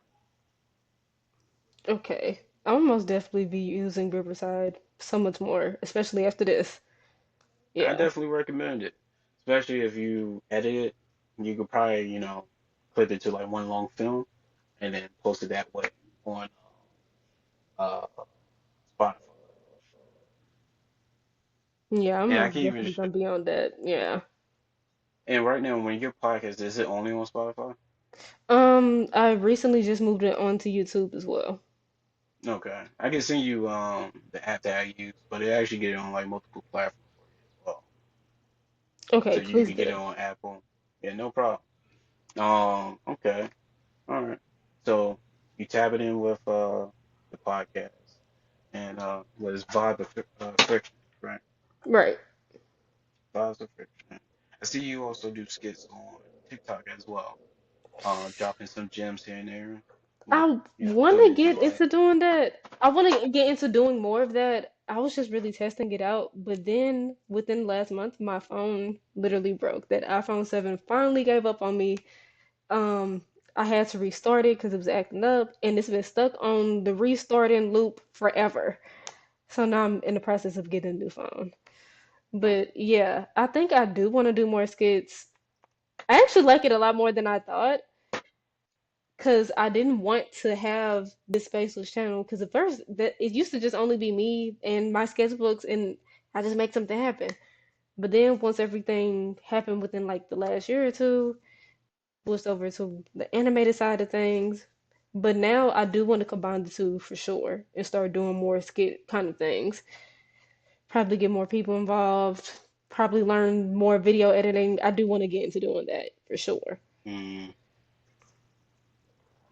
okay. I'll most definitely be using Riverside so much more, especially after this. I Yeah. definitely recommend it, especially if you edit it. You could probably, clip it to like one long film and then post it that way on Spotify. Yeah, I'm And I most can even, definitely gonna be on that. Yeah. and right now, when your podcast, is it only on Spotify? I recently just moved it onto YouTube as well. Okay. I can send you the app that I use, but it actually get it on like multiple platforms for you as well. So Okay, you please can get it do. on Apple. Yeah, no problem. Okay. All right. So you tap it in with the podcast and what is Vibe of Friction, right? Right. Vibes of Friction. I see you also do skits on TikTok as well. Dropping some gems here and there with, I want to those you get like. into doing that. I want to get into doing more of that. I was just really testing it out, but then within last month, my phone literally broke. That iPhone 7 finally gave up on me. Um, I had to restart it because it was acting up, and it's been stuck on the restarting loop forever. So now I'm in the process of getting a new phone. Oh, But yeah, I think I do want to do more skits. I actually like it a lot more than I thought because I didn't want to have this faceless channel because at first that it used to just only be me and my sketchbooks and I just make something happen. But then once everything happened within like the last year or two, switched over to the animated side of things. But now I do want to combine the two for sure and start doing more skit kind of things. Probably get more people involved, probably learn more video editing. I do want to get into doing that for sure. mm,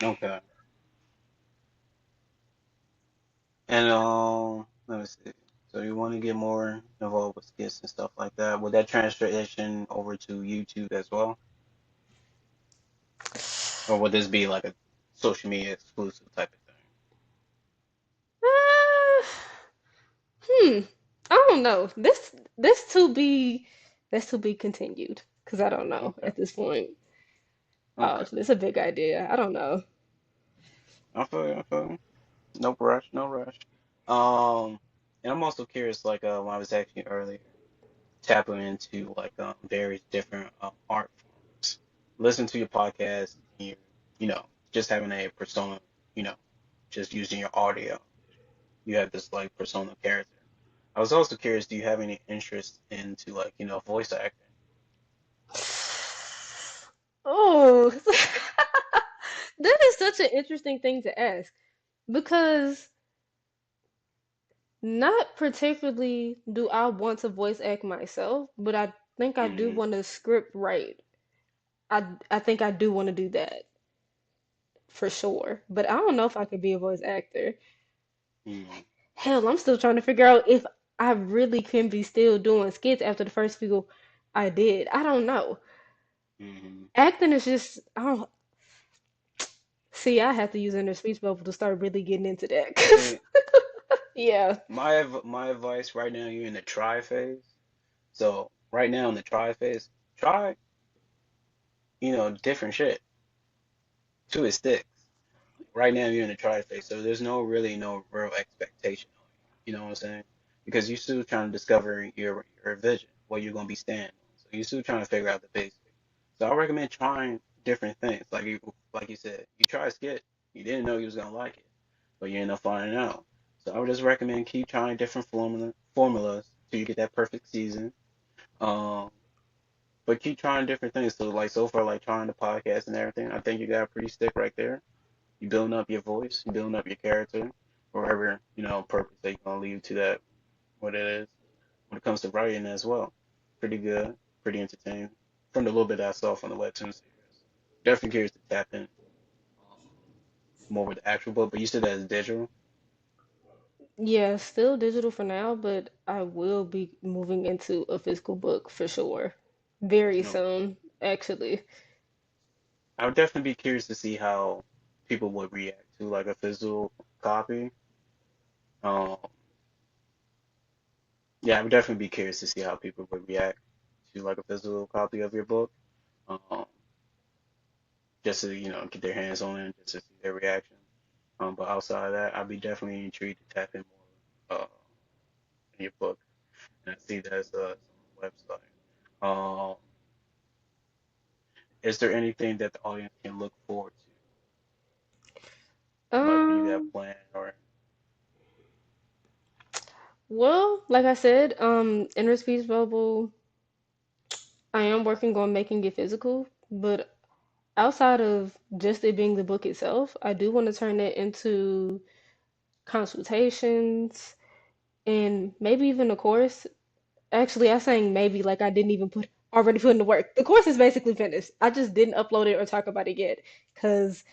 okay. And let me see. So you want to get more involved with skits and stuff like that. Would that transition over to YouTube as well? Or would this be like a social media exclusive type of thing? Uh, I don't know. This to be that's to be continued because I don't know Okay. at this point. Oh, Okay. it's a big idea. I don't know. I feel you, I feel you. No rush, no rush. Um, and I'm also curious, like when I was asking you earlier, tapping into like various different art forms. Listen to your podcast, and just having a persona, you know, just using your audio. You have this like persona character. I was also curious, do you have any interest into like, voice acting? Oh, that is such an interesting thing to ask because not particularly do I want to voice act myself, but I think I do Mm-hmm. want to script write. I think I do want to do that for sure. But I don't know if I could be a voice actor. Mm-hmm. Hell, I'm still trying to figure out if I really can be still doing skits after the first few I did. I don't know. Mm-hmm. Acting is just I don't see. I have to use inner speech bubble to start really getting into that. 'Cause See, yeah, my advice right now, you're in the try phase. So right now in the try phase, try, different shit till it sticks. Right now you're in the try phase, so there's no real expectation on you. You know what I'm saying? Because you're still trying to discover your vision, what you're gonna be standing on. So you're still trying to figure out the basics. So I recommend trying different things. Like you said, you try a skit, you didn't know you was gonna like it, but you end up finding out. So I would just recommend keep trying different formulas till you get that perfect season. Um, but keep trying different things. So like so far, like trying the podcast and everything, I think you got a pretty stick right there. You building up your voice, you building up your character, wherever, purpose that you're gonna leave to that what it is. When it comes to writing as well. Pretty good, pretty entertaining. From the little bit I saw from the webtoon series. Definitely curious to tap in more with the actual book, but you said that as digital. yeah, still digital for now, but I will be moving into a physical book for sure. Very No. soon, actually. I would definitely be curious to see how people would react to like a physical copy. Um, yeah, I would definitely be curious to see how people would react to like a physical copy of your book. Um, just to, get their hands on it, just to see their reaction. But outside of that, I'd be definitely intrigued to tap in more in your book, and I see that's on the website. Is there anything that the audience can look forward to, like what you got Um, planned, or well, like I said, inner speech bubble, I am working on making it physical, but outside of just it being the book itself, I do want to turn it into consultations and maybe even a course. Actually, I saying maybe like I didn't even put in the work. The course is basically finished. I just didn't upload it or talk about it yet because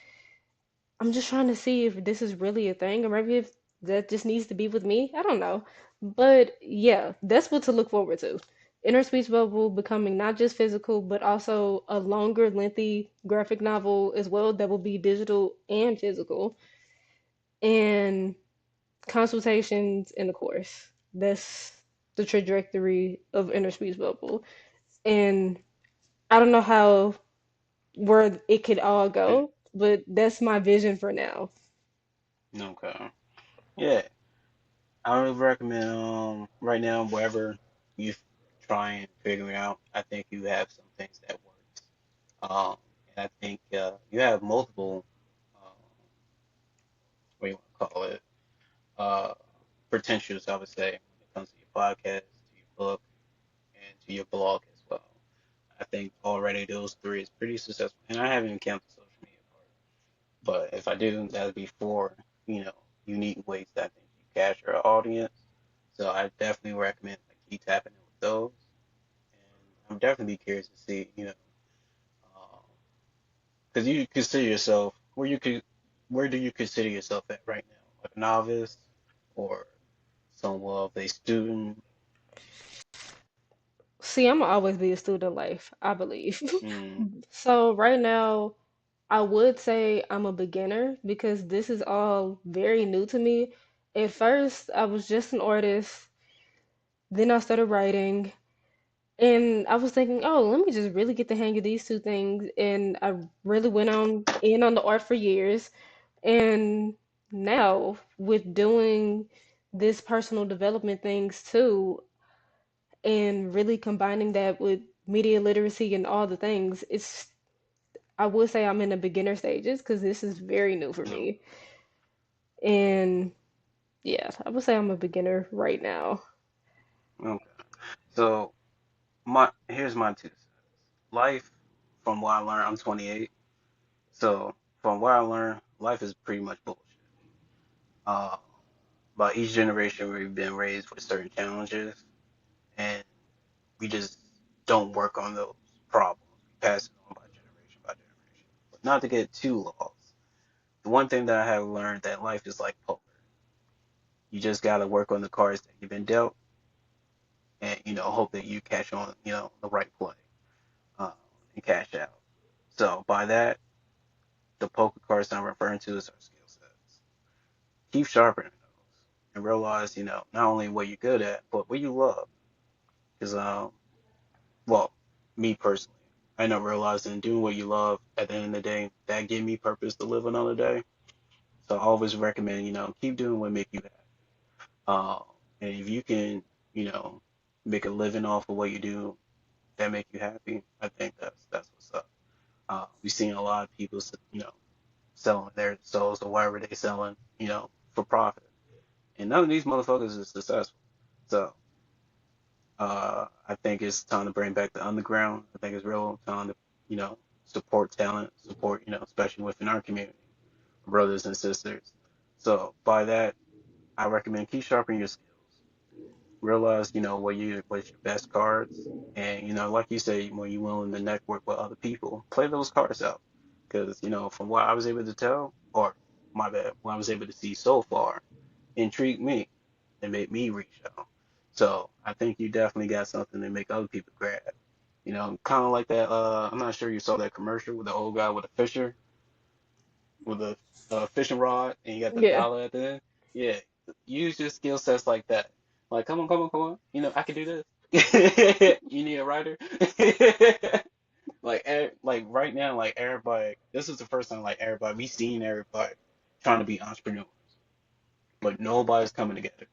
I'm just trying to see if this is really a thing or maybe if that just needs to be with me. I don't know. But yeah, that's what to look forward to. Inner Speech Bubble becoming not just physical, but also a longer, lengthy graphic novel as well that will be digital and physical, and consultations in the course. That's the trajectory of Inner Speech Bubble. And I don't know how where it could all yeah, go, but that's my vision for now. okay, yeah, I would recommend right now wherever you try and figure it out, I think you have some things that works. And I think you have multiple, what do you want to call it, uh, potentials, I would say, when it comes to your podcast, to your book, and to your blog as well. I think already those three is pretty successful. And I haven't even counted the social media part. But if I do, that would be four, you know, unique ways that I think you capture an audience. So I definitely recommend like keep tapping in with those. And I'm definitely curious to see, because you consider yourself where do you consider yourself at right now? Like a novice or somewhat of a student? See, I'm gonna always be a student life, I believe. Mm, So right now, I would say I'm a beginner because this is all very new to me. At first, I was just an artist, then I started writing, and I was thinking, oh, let me just really get the hang of these two things. And I really went on in on the art for years. And now, with doing this personal development things too, and really combining that with media literacy and all the things, I would say I'm in the beginner stages because this is very new for no. me. And yeah, I would say I'm a beginner right now. Okay. So here's my two cents. Life, from what I learned, I'm 28. So from what I learned, life is pretty much bullshit. Uh, by each generation, we've been raised with certain challenges, and we just don't work on those problems. We pass it on by generation by generation. But not to get too lost. The one thing that I have learned that life is like poker. You just gotta work on the cards that you've been dealt, and hope that you catch on, the right play. Uh, and cash out. So by that, the poker cards I'm referring to is our skill sets. Keep sharpening those and realize, not only what you're good at, but what you love. Because, well, me personally, I know realizing doing what you love at the end of the day, that give me purpose to live another day. So I always recommend, keep doing what make you happy. Uh, and if you can, you know, make a living off of what you do that make you happy, I think that's what's up. We've seen a lot of people, selling their souls or whatever they selling, for profit. And none of these motherfuckers is successful. So I think it's time to bring back the underground. I think it's real time to, support talent, support, especially within our community, brothers and sisters. So by that, I recommend keep sharpening your skills. Realize, what's your best cards. And, like you say, when you're willing to network with other people, play those cards out. Because, from what I was able to tell, or my bad, what I was able to see so far, intrigued me and made me reach out. So I think you definitely got something to make other people grab. Kind of like that. I'm not sure you saw that commercial with the old guy with a fisher, with a fishing rod, and you got the Yeah. dollar at the end. Yeah, use your skill sets like that. Like, come on, come on, come on. I can do this. You need a writer. Like right now, like everybody. This is the first time, like everybody, we seen everybody trying to be entrepreneurs, but nobody's coming together.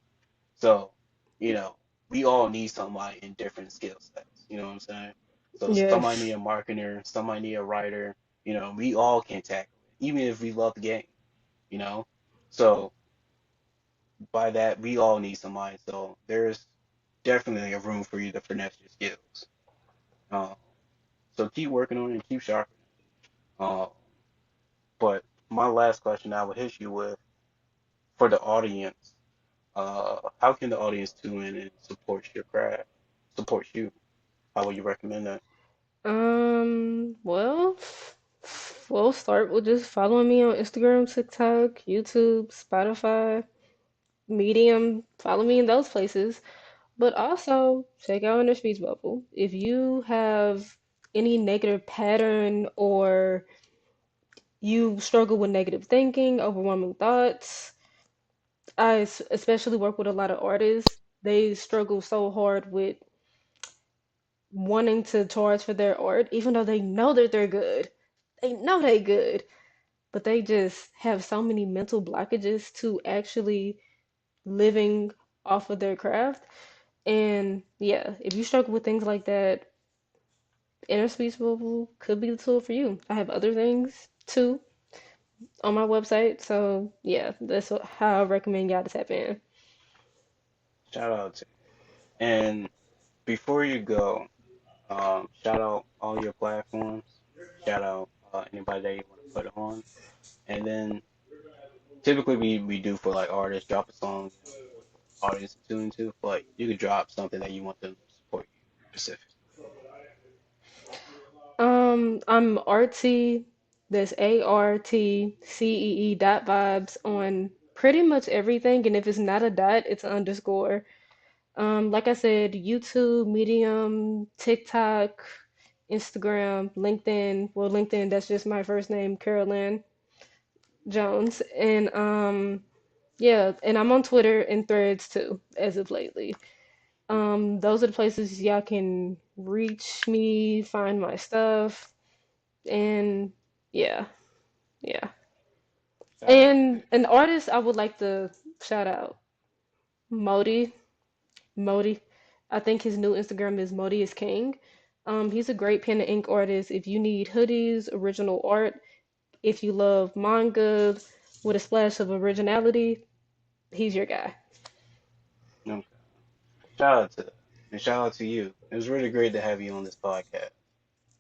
So, you know, we all need somebody in different skill sets. You know what I'm saying? So somebody need Yes. a marketer, somebody need a writer. We all can tackle it, even if we love the game. You know, so by that we all need somebody. So there's definitely a room for you to finesse your skills. Um, so keep working on it and keep sharpening. Um, but my last question I would hit you with for the audience. How can the audience tune in and support your craft? Support you? How would you recommend that? Well, we'll start with just following me on Instagram, TikTok, YouTube, Spotify, Medium. Follow me in those places. But also check out Inner Speech Bubble. If you have any negative pattern or you struggle with negative thinking, overwhelming thoughts, especially work with a lot of artists. They struggle so hard with wanting to charge for their art, even though they know that they're good. They know they good, but they just have so many mental blockages to actually living off of their craft. And yeah, if you struggle with things like that, Inner Speech Bubble could be the tool for you. I have other things too on my website, so yeah, how I recommend y'all to tap in. Shout out to you. And before you go, shout out all your platforms. Shout out anybody that you want to put on. And then typically we do for like artists drop a song, we want the audience to tune into. But you could drop something that you want them to support you specifically. I'm Artsy. That's ARTCEE dot vibes on pretty much everything, and if it's not a dot, it's an underscore. Like I said, YouTube, Medium, TikTok, Instagram, LinkedIn. Well, LinkedIn, that's just my first name, Carolyn Jones. And yeah, and I'm on Twitter and Threads too, as of lately. Those are the places y'all can reach me, find my stuff, and yeah, yeah. Shout out to And an artist I would like to shout out, Modi. Modi. I think his new Instagram is Modi is King. He's a great pen and ink artist. If you need hoodies, original art, if you love manga with a splash of originality, he's your guy. you. Okay. Shout out to that. And shout out to you. It was really great to have you on this podcast.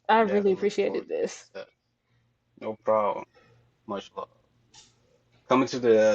I really Definitely looking forward appreciated to your this. success. No problem. Much love. Coming to the